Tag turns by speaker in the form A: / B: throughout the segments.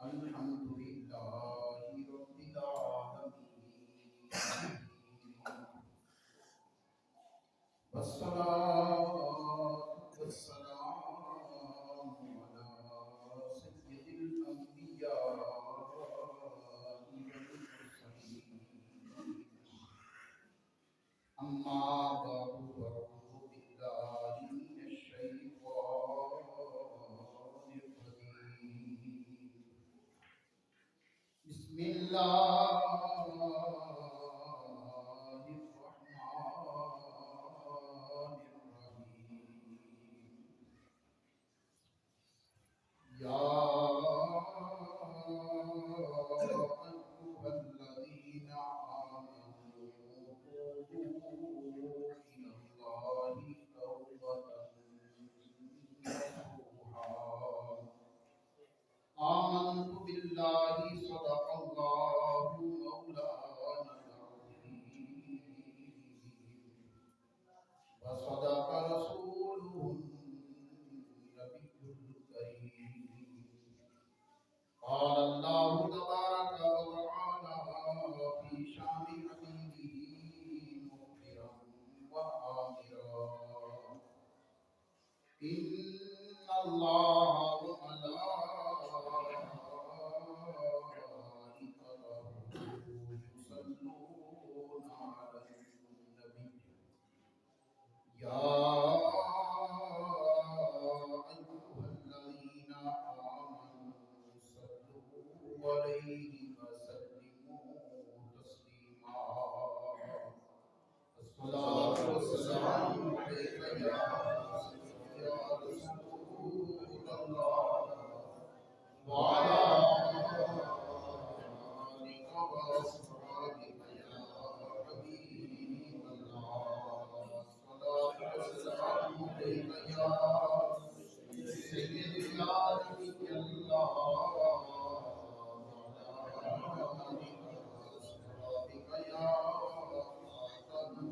A: الحمد لله رب العالمين والصلاة والسلام على سيد الأنبياء والمرسلين أما بعد فأعوذ بالله من الشيطان الرجيم بسم الله الرحمن الرحيم يا أيها الذين آمنوا توبوا إلى الله توبة نصوحا آمنت بالله صدق الله مولانا العظيم وصدق رسوله النبي الكريم قال الله تبارك وتعالى في شان حبيبه مخبرا وآمرا إن الله وملائكته يصلون على النبي يا أيها الذين آمنوا صلوا عليه وسلموا تسليما الصلاة والسلام عليك يا رسول الله وعلى آلك وأصحابك يا حبيب الله الصلاة والسلام عليك يا سيدي يا نبي الله وعلى آلك وأصحابك يا خاتم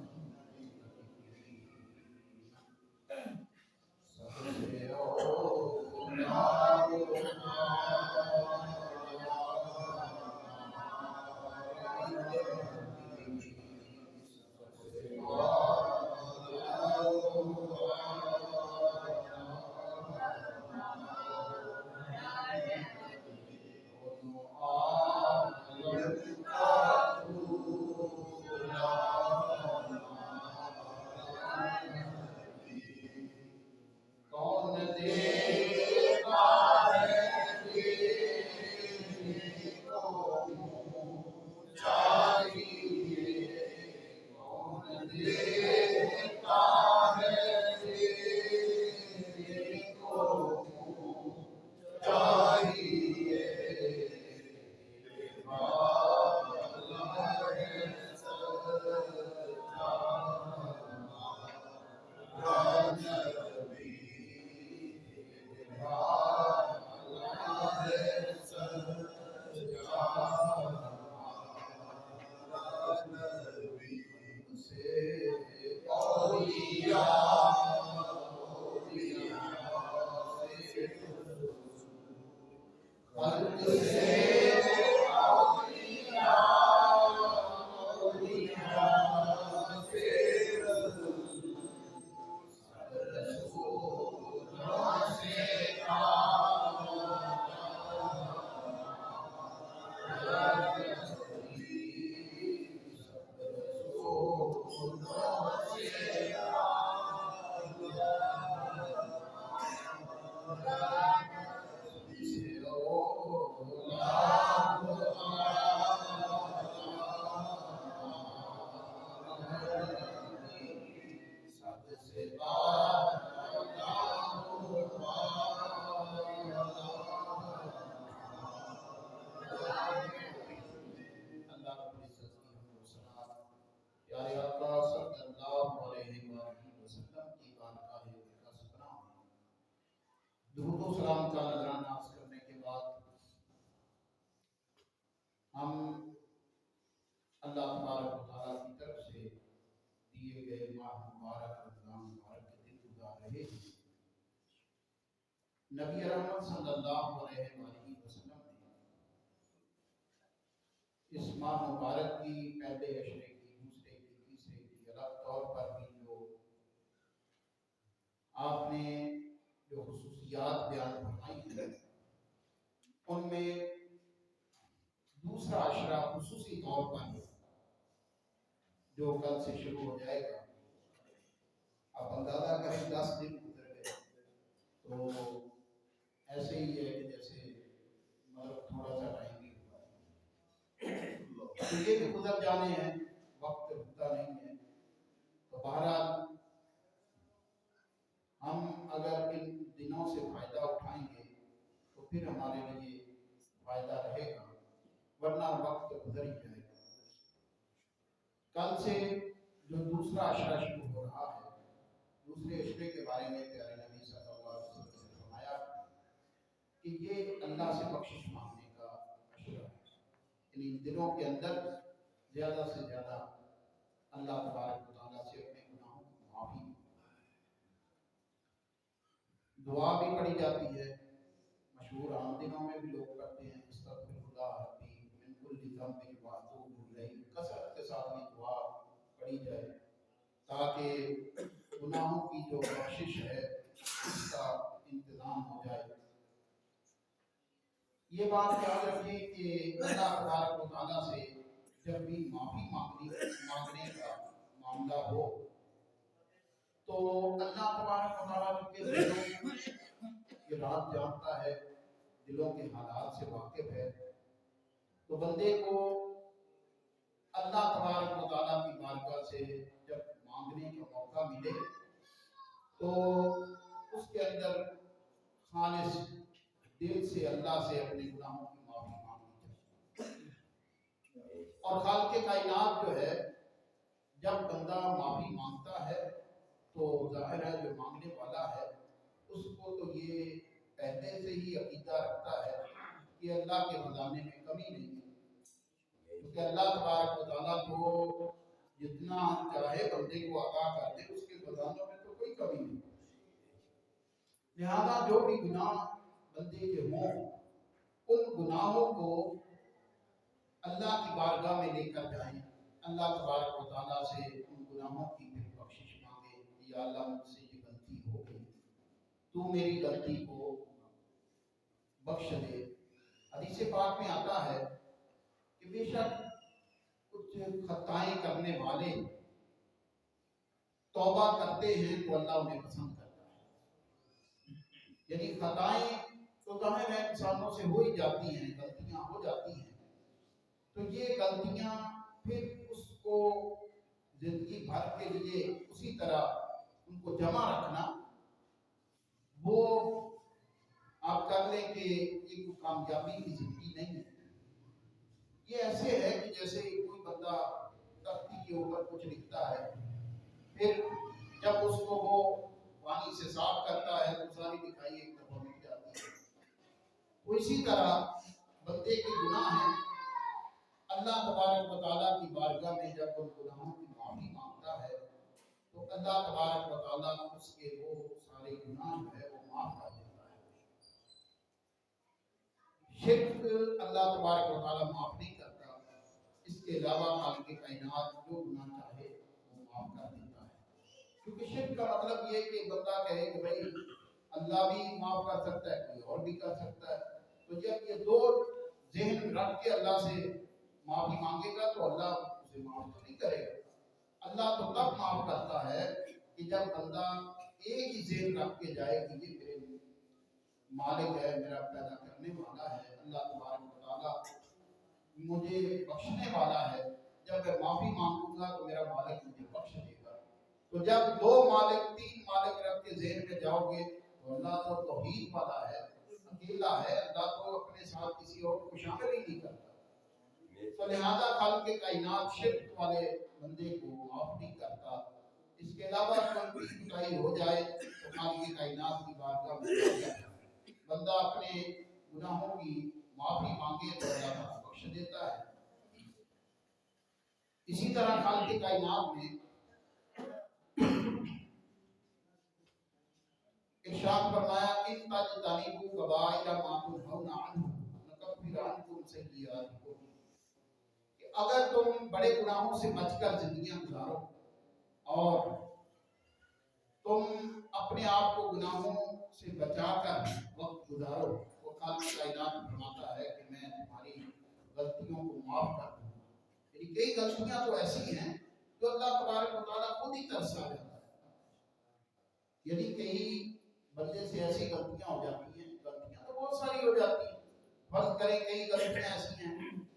A: کون دیکھتا ہے تیرے کو چاہیے کون دیکھتا ہے تیرے کو چاہیے پیارے آقا صلی اللہ علیہ وآلہ وسلم کی بارگاہ اقدس میں درود و سلام کا نذرانہ عرض کرنے کے بعد ہم اللہ تبارک و تعالیٰ کی طرف سے دیے گئے ماہ مبارک رمضان مبارک کے دن گزار رہے ہیں۔ نبی رحمت صلی اللہ علیہ وآلہ وسلم نے اس ماہ مبارک کی پہلے عشرے کی، دوسرے کی، تیسرے کی الگ طور پر بھی جو آپ نے جو خصوصیات بیان فرمائی ہیں، ان میں دوسرا عشرہ خصوصی طور پر جو کل سے شروع ہو جائے گا، آپ اندازہ کریں 10 دن گزر گئے تو ایسے ہی ہے کہ جیسے مطلب تھوڑا سا ٹائم بھی ہوا ہے، تو یہ بھی گزر جانے ہیں، وقت رکتا نہیں ہے۔ تو بہرحال ہم اگر ان دنوں سے فائدہ اٹھائیں گے تو پھر ہمارے لیے فائدہ رہے گا، ورنہ وقت گزر ہی جائے گا۔ کل سے جو دوسرا عشرہ شروع ہو رہا ہے، دوسرے عشرے کے بارے میں پیارے نبی صلی اللہ علیہ وسلم نے فرمایا کہ یہ اللہ سے بخشش مانگنے کا عشرہ ہے، یعنی ان دنوں کے اندر زیادہ سے زیادہ اللہ تبارک و تعالیٰ سے اپنے گناہوں کی معافی، دعا بھی پڑھی جاتی ہے، مشہور عام دنوں میں بھی لوگ کرتے ہیں، استغفر اللہ ربی من کل ذنب واتوب الیہ، کثرت کے ساتھ یہ دعا پڑھی جائے تاکہ گناہوں کی جو بخشش ہے اس کا انتظام ہو جائے۔ یہ بات یاد رکھیں کہ اللہ تبارک و تعالیٰ سے جب بھی معافی مانگنے کا معاملہ ہو تو اللہ تبارک و تعالیٰ کے دلوں کے راز جانتا ہے، دلوں کے حالات سے واقف ہے، تو بندے کو اللہ تبارک و تعالیٰ کی بارگاہ سے جب مانگنے کا موقع ملے تو اس کے اندر خالص دل سے اللہ سے اپنے گناہوں کی معافی مانگنی چاہیے۔ اور خالق کائنات جو ہے جب بندہ معافی مانگتا ہے تو ظاہر ہے جو مانگنے والا ہے اس کو تو یہ پہلے سے ہی عقیدہ رکھتا ہے کہ اللہ کے خزانے میں کمی نہیں ہے، کیونکہ اللہ تبارک و تعالیٰ کو جتنا چاہے بندے کو عطا کر دے، اس کے خزانوں میں تو کوئی کمی نہیں۔ لہذا جو بھی گناہ بندے کے ہوں ان گناہوں کو اللہ کی بارگاہ میں لے کر جائیں، اللہ تبارک و تعالیٰ سے ان گناہوں کی پھر بخشش مانگے، یا اللہ مجھ سے یہ غلطی ہو گئی، تو میری غلطی کو بخش دے۔ حدیث پاک میں آتا ہے کہ بے شک کچھ خطائیں کرنے والے توبہ کرتے ہیں تو اللہ انہیں پسند کرتا ہے، یعنی خطائیں تو ظاہر ہے انسانوں سے ہو ہی جاتی ہیں، غلطیاں ہو جاتی ہیں، تو یہ غلطیاں پھر اس کو زندگی بھر کے لیے اسی طرح ان کو جمع رکھنا، وہ آپ کر لیں کہ یہ کامیابی کی زندگی نہیں ہے۔ یہ ایسے ہے کہ جیسے کوئی بندہ تختی کے اوپر کچھ لکھتا ہے، پھر جب اس کو وہ پانی سے صاف کرتا ہے تو ساری لکھائی ایک دفعہ مٹ جاتی ہے۔ وہ اسی طرح بندے کے گناہ ہیں، اللہ تبارک و تعالیٰ کی بارگاہ میں جب وہ گناہوں کی معافی مانگتا ہے تو اللہ تبارک و تعالیٰ اس کے وہ سارے گناہ جو ہے وہ معاف کر دیتا ہے۔ شرک اللہ تبارک و تعالیٰ معاف نہیں کرتا، اس کے علاوہ خالق کائنات جو گناہ چاہے وہ معاف کر دیتا ہے، کیونکہ شرک کا مطلب یہ کہ بندہ کہے کہ بھائی اللہ بھی معاف کر سکتا ہے، کوئی اور بھی کر سکتا ہے، تو جب یہ دو ذہن رکھ کے اللہ سے معافی مانگے گا تو اللہ اسے معاف تو نہیں کرے گا۔ اللہ تو تب معاف کرتا ہے کہ جب بندہ ایک ہی ذہن رکھ کے جائے کہ یہ میرے مالک ہے، میرا پیدا کرنے والا ہے، اللہ تبارک و تعالیٰ مجھے بخشنے والا ہے، جب میں معافی مانگوں گا تو میرا مالک مجھے بخش دے گا۔ تو جب دو مالک تین مالک رکھ کے ذہن میں جاؤ گے تو اللہ تو توحید والا ہے، اکیلا ہے، اللہ تو اپنے ساتھ کسی اور کو شامل ہی نہیں کرتا، تو لہذا خالق کائنات شرک والے بندے کو معاف نہیں کرتا۔ اس کے علاوہ کوئی بھی کوتاہی ہو جائے تو خالق کائنات کی بارگاہ میں بندہ اپنے گناہوں کی معافی مانگے تو اللہ تعالیٰ بخش دیتا ہے۔ اسی طرح خالق کائنات میں ارشاد فرمایا ان تجتنبوا کبائر ما تنہون عنہ نکفر عنکم سیئاتکم، अगर तुम बड़े गुनाहों से बचकर जिंदगियां गुजारो और तुम अपने आप को गुनाहों से बचाकर वक्त गुजारो, वो खालिक कायनात फरमाता है कि मैं तुम्हारी गलतियों को माफ कर दूंगा। यानी कई गलतियां तो ऐसी हैं जो अल्लाह तबारक व तआला खुद ही तरसा जाता है। यदि कई बंदे से ऐसी गलतियां हो जाती हैं, गलतियां तो बहुत सारी हो जाती हैं, फर्ज करें कई गलतियां ऐसी हैं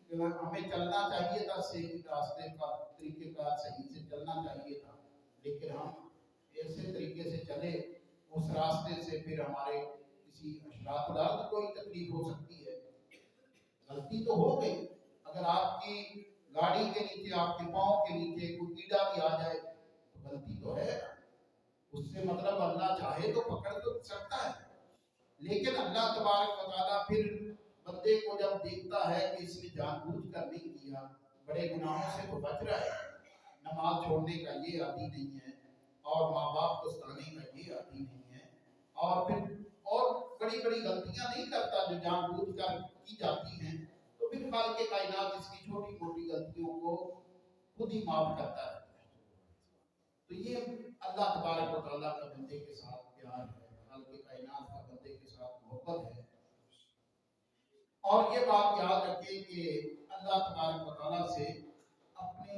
A: कि हमें चलना चाहिए था सही रास्ते का, तरीकेकार सही से चलना चाहिए था, लेकिन हम ऐसे तरीके से चले उस रास्ते से, फिर हमारे किसी अशरात कोई तकलीफ हो सकती है। गलती तो हो गई, अगर आपकी गाड़ी के नीचे, आपके पाँव के नीचे कोई कीड़ा भी आ जाए तो गलती तो है, उससे मतलब अल्लाह चाहे तो पकड़ तो सकता है, लेकिन अल्लाह तबारक व तआला फिर बंदे को जब देखता है कि इसने जानबूझकर नहीं किया, बड़े गुनाहों से तो बच रहा है, नमाज छोड़ने का ये आदि नहीं है और माँ बाप को सताने का ये आदि नहीं है, और फिर और बड़ी बड़ी गलतियां नहीं करता जो जानबूझकर की जाती हैं, तो फिर खालिक कायनात इसकी छोटी मोटी गलतियों को खुद ही माफ करता रहता है। तो ये अल्लाह तबारक व तआला का बंदे के साथ प्यार है, खालिक कायनात का बंदे के साथ मोहब्बत है। और ये बात याद रखें कि अल्लाह तबारक व तआला से अपने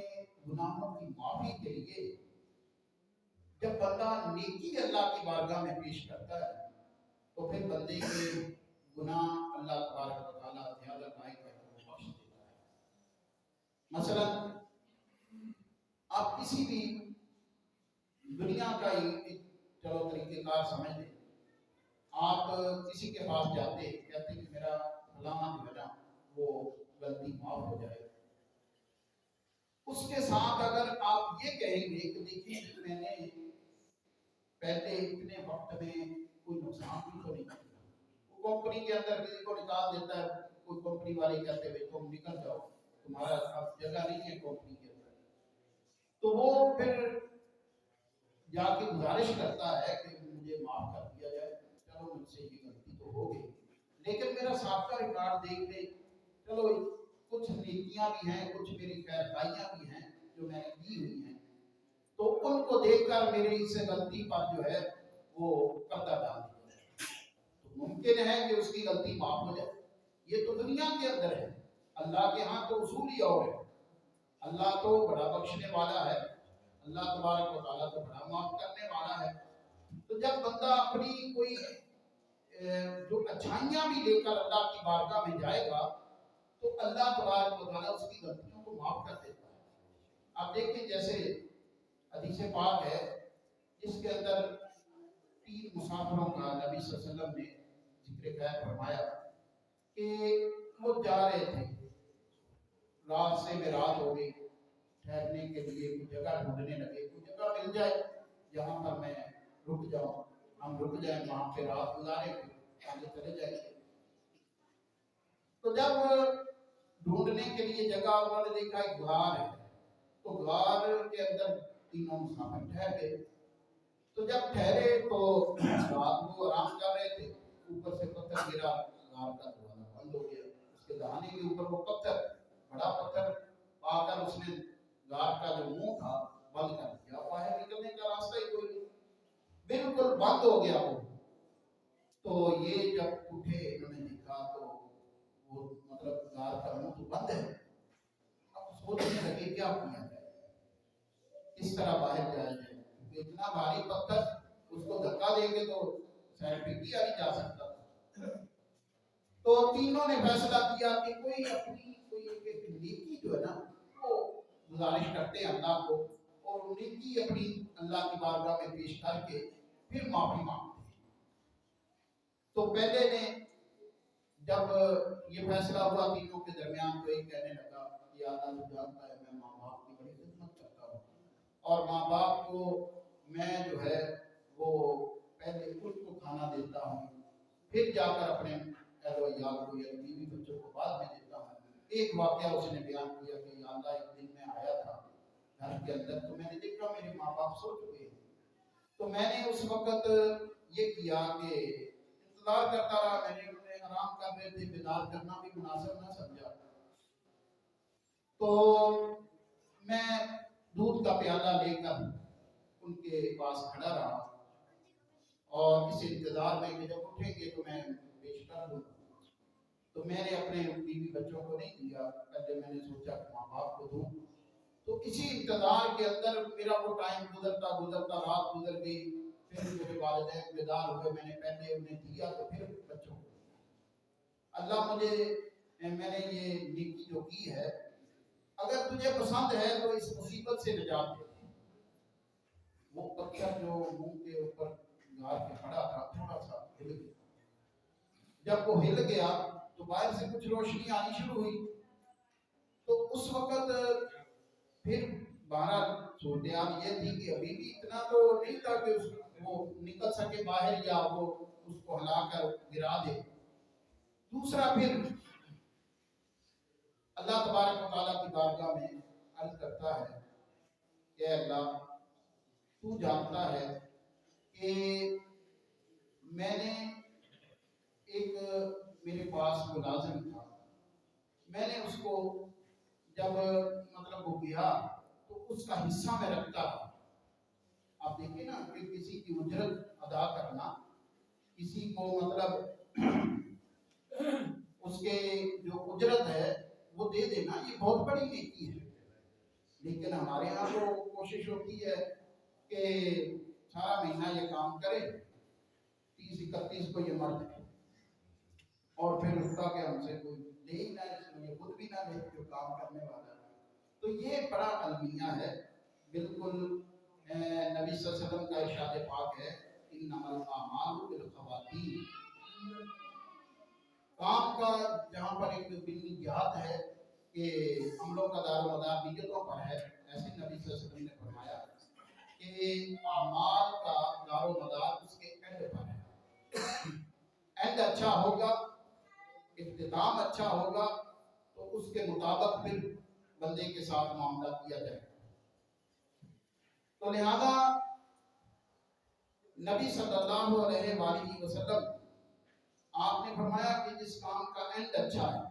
A: गुनाहों की माफी के लिए जब बंदा नेकी अल्लाह की बारगाह में पेश करता है तो फिर बंदे के गुनाह अल्लाह तबारक व तआला ज़्यादा लायक है तो बख्श देता है। मसलन आप किसी भी दुनिया का ही चलो तरीकेकार समझ लें, आप किसी के पास जाते कहते कि मेरा फलाना जो है ना वो गलती माफ हो जाए, उसके साथ अगर आप ये कहेंगे कि देखिए मैंने पहले इतने वक्त में कोई नुकसान भी तो नहीं किया, वो कंपनी के अंदर किसी को निकाल देता है, कोई कंपनी वाले कहते हैं तुम निकल जाओ, तुम्हारा अब जगह नहीं है कंपनी के अंदर, तो वो फिर जाके गुजारिश करता है कि मुझे माफ कर दिया जाए, चलो मुझसे ये गलती तो हो गई, लेकिन मेरा साबका रिकॉर्ड देख ले, चलो कुछ नेकियां भी हैं, कुछ मेरी खैरखाइयां भी हैं जो मैंने की हुई हैं, तो उनको देखकर मेरी इस गलती पर जो है वो पर्दा डाल दिया जाए, तो मुमकिन है कि उसकी गलती माफ हो जाए। ये तो दुनिया के अंदर है, अल्लाह के यहाँ तो उसूल ही और है, अल्लाह तो बड़ा बख्शने वाला है, अल्लाह तबारक व तआला तो बड़ा माफ करने वाला है। तो जब बंदा अपनी कोई जो अच्छाइयां भी लेकर अल्लाह की बारगाह में जाएगा तो अल्लाह तबारक व तआला उसकी गलतियों को माफ कर देता है। आप देखिए जैसे हदीस पाक है जिसके अंदर 3 मुसाफिरों का नबी सल्लल्लाहु अलैहि वसल्लम ने जिक्र खैर फरमाया कि वो जा रहे थे, रास्ते में रात हो गई, ठहरने के लिए कोई जगह ढूंढने लगे, कोई जगह मिल जाए जहाँ पर मैं रुक जाऊं, हम रुक जाए वहां पे रात गुजारे, आगे चले जाएंगे। तो जब ढूंढने के लिए जगह उन्होंने देखा एक गार है, तो गार के अंदर तीनों मुसाफिर ठहर गए। तो जब ठहरे तो रात को आराम कर रहे थे, ऊपर से पत्थर गिरा, गार का दरवाजा बंद हो गया, उसके दहाने के ऊपर वो पत्थर, बड़ा पत्थर पाकर उसने गार का जो मुंह था बंद कर दिया, बाहर निकलने का रास्ता ही कोई नहीं, बिल्कुल बंद हो गया वो। तो ये जब उठे इन्होंने देखा तो वो मतलब गार का मुंह तो बंद है, अब सोचने लगे क्या किया जाए, किस तरह बाहर जाया जाए, इतना भारी पत्थर, उसको धक्का देंगे तो शायद फिर किया नहीं जा सकता। तो तीनों ने फैसला किया कि कोई अपनी कोई एक नेकी जो है ना वो गुजारिश करते हैं अल्लाह को, और नेकी अपनी अल्लाह की बारगाह में पेश करके फिर माफी मांगते हैं। तो पहले ने जब ये फैसला हुआ तीनों के दरमियान, तो एक कहने लगा कि अल्लाह तो जानता है मैं माँ बाप की बड़ी खिदमत करता हूँ, और माँ बाप को मैं जो है वो पहले खुद को खाना देता हूँ, फिर जाकर अपने अहल को या बीवी बच्चों को बाद में देता हूँ। एक वाकया उसने बयान किया कि अल्लाह एक दिन में आया था घर के अंदर, तो मैंने देखा मेरे माँ बाप सो चुके हैं, तो मैंने उस वक्त ये किया कि इंतजार करता रहा, मैंने उन्हें आराम कर रहे थे, बेदार करना भी मुनासिब ना समझा, तो मैं दूध का प्याला लेकर उनके पास खड़ा रहा और इस इंतजार में कि जब उठेंगे तो मैं पेश कर दूंगा। तो मैंने अपने बीवी बच्चों को नहीं दिया, पहले मैंने सोचा कि माँ बाप को दूं। तो इसी इंतजार के अंदर मेरा वो टाइम गुजरता गुजरता रात गुजर गई। फिर मेरे वालिदैन बेदार हुए, मैंने पहले उन्हें दिया तो फिर बच्चों को। अल्लाह मैंने ये नेकी जो की है, अगर तुझे पसंद है तो इस मुसीबत से निजात दे। वो पत्थर जो मुंह के ऊपर गार के खड़ा था थोड़ा सा हिल गया। जब वो हिल गया तो बाहर से कुछ रोशनी आनी शुरू हुई। तो उस वक्त फिर बहरहाल सूरत ये थी कि अभी भी इतना तो नहीं था कि वो निकल सके बाहर या वो उसको हिलाकर गिरा दे। दूसरा फिर अल्लाह तबारक व तआला की बारगाह में अर्ज करता है कि अल्लाह तू जानता है कि मैंने एक मेरे पास मुलाजिम था, मैंने उसको जब मतलब वो गया तो उसका हिस्सा में रखता था। आप देखिए ना कि किसी की उजरत अदा करना, किसी को मतलब उसके जो उजरत है वो दे देना, ये बहुत बड़ी नेकी है। लेकिन हमारे यहाँ तो कोशिश होती है कि सारा महीना ये काम करे, 30-31 को ये मर जाए और फिर उसका क्या हमसे कोई ले ही ना, इसलिए खुद भी ना ले जो काम करने वाला है। तो ये बड़ा अलमिया है। बिल्कुल नबी सल्लल्लाहु अलैहि वसल्लम का इरशाद पाक है, इन्नमल आमालु बिल खवातीम। काम का जहाँ पर एक बिनियाद है कि अमलों का दारोमदार नियतों पर है, ऐसे नबी सल्लल्लाहु अलैहि वसल्लम ने फरमाया कि अमाल का दारोमदार उसके एंड पर है। एंड अच्छा होगा, इख्तिताम अच्छा होगा तो उसके मुताबिक फिर बंदे के साथ मामला किया जाएगा। तो लिहाजा नबी सल्लल्लाहु अलैहि वसल्लम आपने फरमाया कि जिस काम का एंड अच्छा है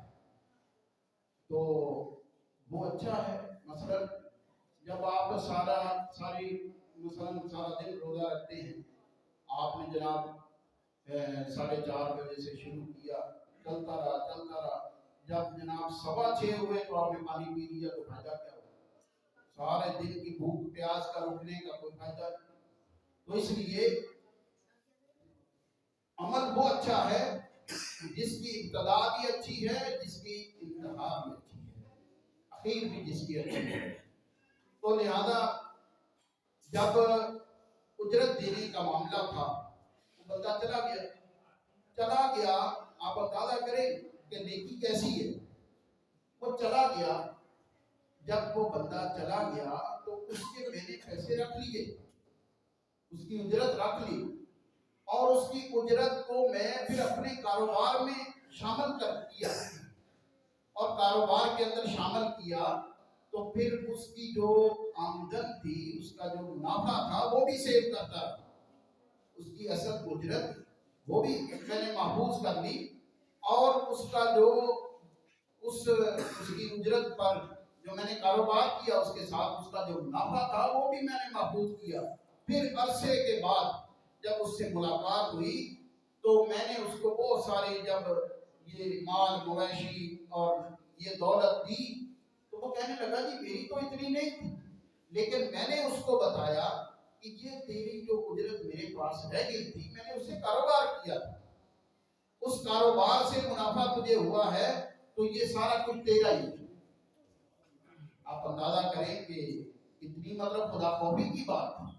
A: तो वो अच्छा है। मसलन जब आप सारा दिन रोजा रखते हैं, आपने जनाब 4:30 बजे से शुरू किया, चलता रहा, जब जनाब 6:15 हुए तो आपने पानी पी लिया, तो फायदा क्या हुआ? सारे दिन की भूख प्यास का रुकने का कोई फायदा नहीं। तो इसलिए अमल वो अच्छा है जिसकी इब्तदा भी अच्छी है, जिसकी इंतहा भी अच्छी है, आखिर भी जिसकी अच्छी है। तो लिहाजा जब उजरत देने का मामला था, वो बंदा चला गया। आप अंदाजा करें कि नेकी कैसी है। वो चला गया, जब वो बंदा चला गया तो उसके मैंने पैसे रख लिए, उसकी उजरत रख ली और उसकी उजरत को मैं फिर अपने कारोबार में शामिल कर दिया और कारोबार के अंदर शामिल किया। तो फिर उसकी जो आमदन थी, उसका जो मुनाफा था वो भी सेव करता, उसकी असल उजरत वो भी मैंने महफूज कर ली और उसका जो उसकी उजरत पर जो मैंने कारोबार किया उसके साथ उसका जो मुनाफा था वो भी मैंने महफूज किया। फिर अरसे के बाद जब उससे मुलाकात हुई तो मैंने उसको वो सारे जब ये माल मवेशी और ये दौलत दी तो वो कहने लगा जी मेरी तो इतनी नहीं थी, लेकिन मैंने उसको बताया कि ये तेरी जो उजरत मेरे पास रह गई थी, मैंने उससे कारोबार किया था, उस कारोबार से मुनाफा तुझे हुआ है, तो ये सारा कुछ तेरा ही है। आप अंदाजा करें कि कितनी मतलब खुदा खौफी की बात है।